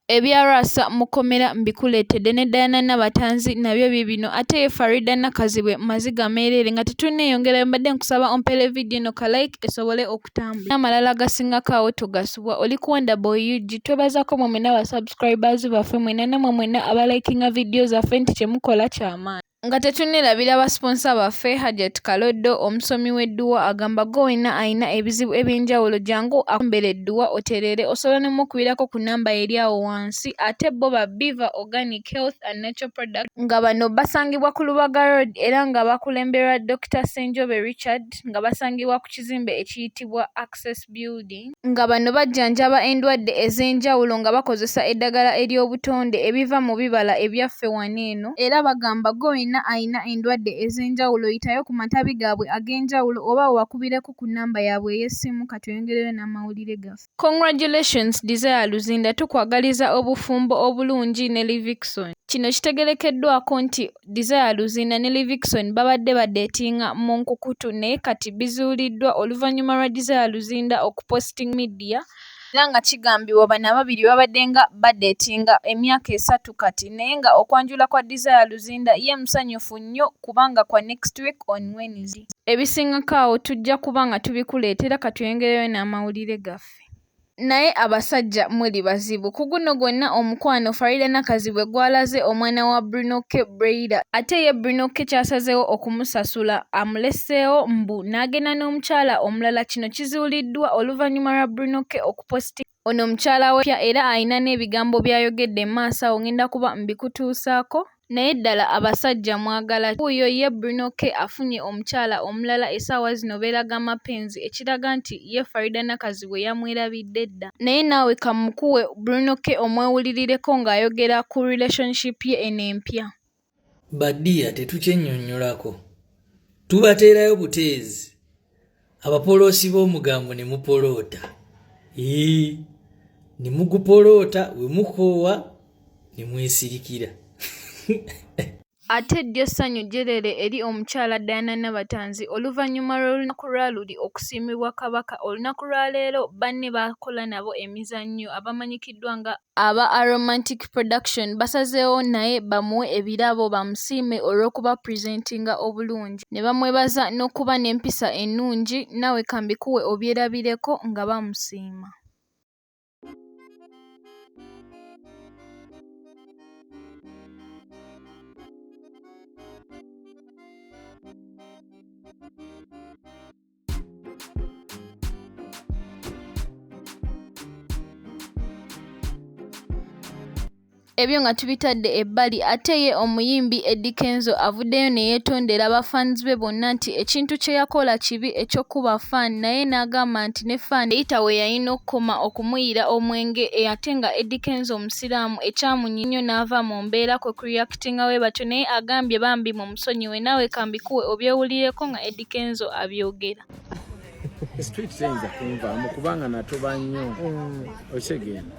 Ebya Lwasa mukomera mbikuleetedde ne Diana Nabatanzi nabyo bibino ate ye Farida Nakazibwe maziga meerere nga tetunneeyongera mbadde nkusaba ompere vidiyo eno ka like esobole okutambula n'amalala gasingako awo togasubwa oli ku Wonderboy UG twebazaako mwe mwenna abasubscribers baffe mwenna namwe mwenna abalikinga vidiyo zaffe nti kyemukola ky'amaanyi nga tetunneerabira basponsa baffe Hajat Kaloddo omusomi w'edduwa agamba go wenna ayina ebizibu eby'enjawulo jangu akumbere edduwa otereere osobola n'omukubirako ku nnamba eri awo wansi ate bo ba Biva Organic Health and Natural Product nga bano basangibwa ku Lubaga Road era nga bakulemberwa Dr. Senjobe Richard nga basangibwa ku kizimbe ekiyitibwa Access Building nga bano bajjanjaba endwadde ez'enjawulo nga bakozesa eddagala ery'obutonde ebiva mu bibala ebyaffe wano eno era bagamba go wenna ayina endwadde ez'enjawulo yitayo ku matabi gaabwe ag'enjawulo oba wakubireko ku nnamba yaabwe ey'essimu katweyongereyo n'amawulire gaffe. Congratulations Desire Luzinda tukwagaliza obufumbo obulungi ne Livingstone. Kino kitegerekeddwako nti Desire Luzinda ne Livingstone babadde badeetinga mu nkukutu naye kati bizuuliddwa oluvannyuma lwa Desire Luzinda okuposting media era nga kigambibwa bano ababiri babadde nga badeetinga emyaka 3 kati naye nga okwanjula kwa Desire Luzinda ye musanyufu nnyo kubanga kwa next week on Wednesday. Ebisingako awo tujja kuba nga tubikuleetera katweyongereyo n'amawulire gaffe. Naye abasajja muli bazibu ku guno gwonna omukwano Farida Nakazibwe gwalaze omwana wa Brunoke Breda ate ye Brunoke kyasazeewo okumusasula amuleseewo mbu n'agenda n'omukyala omulala. Kino kizuuliddwa oluvannyuma lwa Brunoke okuposti ono omukyala we era ayina n'ebigambo by'ayogedde mu maaso awo ngenda kuba mbikutuusaako. Naye ddala abasajja mwagala wuuyo ye Brunoke afunye omukyala omulala essaawa zino beeraga mapenzi ekiraga nti ye Farida Nakazibwe yamwerabidde dda naye naawe kamukuwe Brunoke omwewulirireko ng'ayogera ku relationship ye eno empya. Baddiya tetukyennyonnyolako tubateerayo buteezi abapoloosi b'omugambo ne mupoloota ne mugupoloota we mukoowa ne mwesirikira. Ate ddyo ssanyu jjerere eri omukyala Diana Nabatanzi oluvannyuma lw'olunaku lwa luli okusiimibwa Kabaka. Olunaku lwa leero banne bakola nabo emizannyo abamanyikiddwa nga aba Aromantic Production basazeewo naye bamuwe ebirabo bamusiime olw'okuba presentinga obulungi ne bamwebaza n'okuba n'empisa ennungi naawe kambikuwe obyerabireko nga bamusiima. Ebyo nga tubitadde ebbali ate ye omuyimbi Eddie Kenzo avuddeyo ne yeetondera bafans be bonna nti ekintu kye yakola kibi eky'okuba fan naye n'agamba nti ne fan eyita we yalina okukoma okumuyira omwenge ate nga Eddie Kenzo omusiraamu ekyamunyi nnyo n'ava mu mbeera kwe kureactinga we batyo naye agambye bambi mu musonyiwe naawe kambikuwe obyewulireko nga Eddie Kenzo abyogera. Street senza kunvaamu kubanga natoba nnyo okigenda.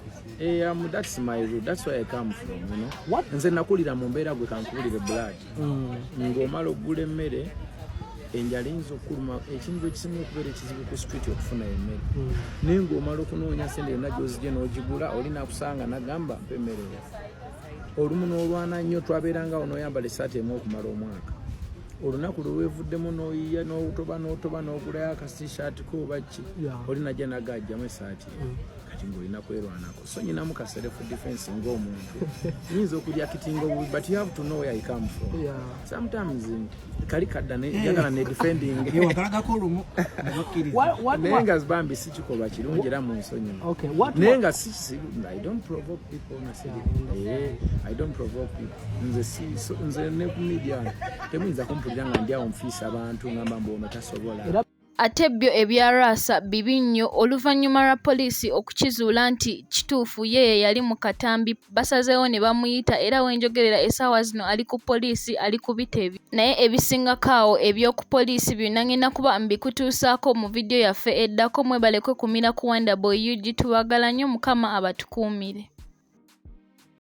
That's my root. That's where I come from, you know. What? Nze nakulira mu mbeera gwe kankulire blood. Ng'omala oggula emmere enjala eyinza okuluma ekintu ekisinga okubeera ekizibu ku street okufuna emmere. Naye ng'omala okunoonya sente yonna gy'ozigye n'ogigula olina kusanga nagamba mpa emmere yo. Olumu n'olwana nnyo twabeerangawo n'oyambala essaati emu okumala omwaka. Olunaku lwe weevuddemu n'oyiya n'otoba n'ogulayo akastishaati ko oba ki olina gye nagajjamu essaati kati ng'olina kwerwanako so nyinamu ka self defense ng'omuntu nyinza okulya kitinga obubi but you have to know where I come from. Sometimes kali kadda njagala ne defending naye nga bambi si kikoba kirungi era mu nsonyi naye nga I don't provoke people I don't provoke people nze ne ku media temuyinza kumpulira nga ndi awo nfiisa abantu ngamba mbu ono tasobola. Ate byo ebya Lwasa bibi nnyo oluvannyuma lwa poliisi okukizuula nti kituufu ye yali mu katambi basazeewo ne bamuyita era wenjogerera essaawa zino ali ku poliisi ali ku biteebi naye ebisingako awo eby'oku poliisi byonna ngenda kuba mbikutuusaako mu vidiyo yaffe eddako mwebalekwe kumira ku Wonderboy UG tubagala nnyo Mukama abatukuumire.